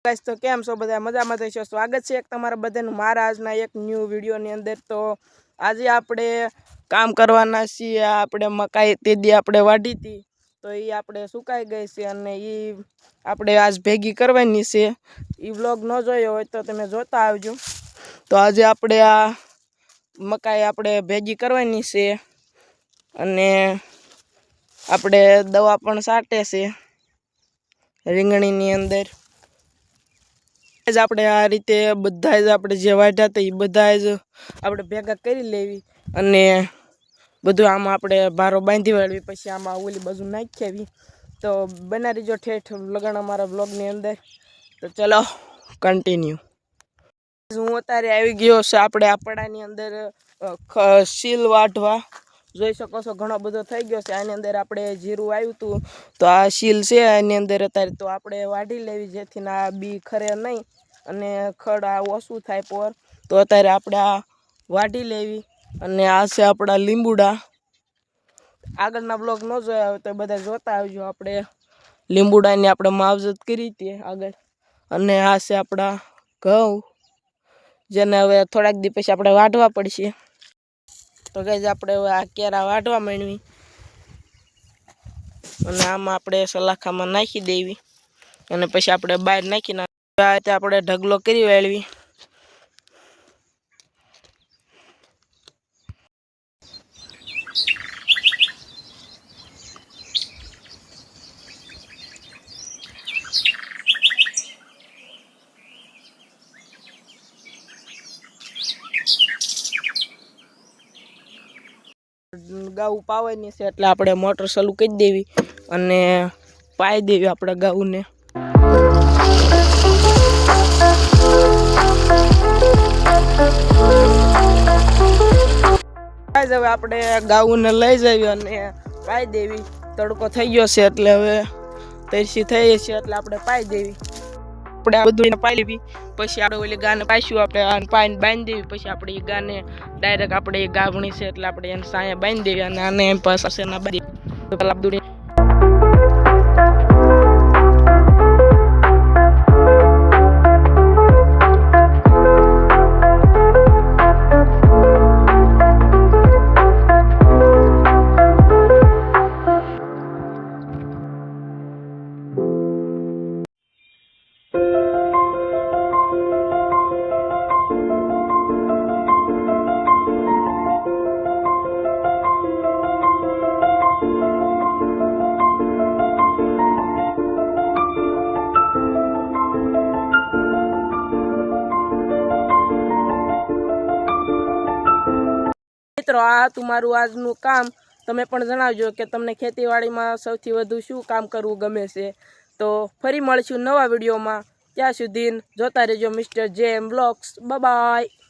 Guys तो केम छो बधा मजामां थशो। स्वागत छे एक तमारा बधानुं मारा आजना एक न्यू विडियो नी अंदर। तो आजे आपणे काम करवाना छीए। आपणे मकाई ते दी आपणे वाढी थी तो ई आपणे सुकाई गई छे अने ई आपणे आज भेगी करवानी छे। ई व्लॉग न जोयो होय तो तमे जोता आवजो। तो आज आपणे आ मकाई आपणे भेगी करवानी छे अने आपणे दवा पण साटे छे રીંગણી ની અંદર। आज આપણે આ રીતે બધા જ આપણે જે વાઢ્યા હતા એ બધા જ આપણે ભેગા કરી લેવી અને બધું આમાં આપણે ભારો બાંધી વાળવી, પછી આમાં ઓલી બાજુ નાખી આવી। તો બના રહીજો ઠેઠ લગણ અમારા વ્લોગની અંદર। તો ચલો કન્ટિન્યુ। હું અત્યારે આવી ગયો છે આપણે આ પડાની અંદર સીલ વાઢવા। જોઈ શકો છો ઘણો બધો થઈ ગયો છે। આની અંદર આપણે જીરું આવ્યું હતું તો આ સીલ છે આની અંદર અત્યારે। તો આપણે વાઢી લેવી જેથી ના બી ખરે નહીં અને ખડ આ ઓછું થાય પર। તો અત્યારે આપણે આ વાઢી લેવી અને આ છે આપણા લીંબુડા। આગળના બ્લોગ ન જોયા હોય તો બધા જોતા આવજો। આપણે લીંબુડાની આપણે માવજત કરી હતી આગળ। અને આ છે આપણા ઘઉં જેને હવે થોડાક દી પછી આપણે વાઢવા પડશે। તો ગાઈઝ આપણે હવે આ કેરા વાઢવા માંડવી અને આમાં આપણે સલાખામાં નાખી દેવી અને પછી આપણે બહાર નાખી આ રીતે આપણે ઢગલો કરી વાળવી। गाऊ पाવાની છે એટલે આપણે મોટર ચાલુ કરી દેવી અને પાઈ દેવી આપણે ગાઉને। ગાઈઝ હવે આપણે ગાઉને લઈ જવી અને પાઈ દેવી। તડકો થઈ ગયો છે એટલે હવે તરસી થઈ છે એટલે આપણે પાઈ દેવી। આપણે આ બધું પાઈ લેવી પછી આપણે ઓલી ગાને પાઈશું આપણે આને પાઈને બાંધી દેવી। પછી આપણે એ ગાને ડાયરેક્ટ આપણે એ ગાવણી છે એટલે આપણે એને સાયા બાંધી દેવી અને આને એમ પાસે ના બાંધી તો પેલા બધું મિત્રો આ તમારું આજનું કામ। તમે પણ જણાવજો કે તમને ખેતીવાડીમાં સૌથી વધુ શું કામ કરવું ગમે છે। તો ફરી મળીશું નવા વિડીયોમાં, ત્યાં સુધી જોતા રહેજો mister JM blogs. Bye bye.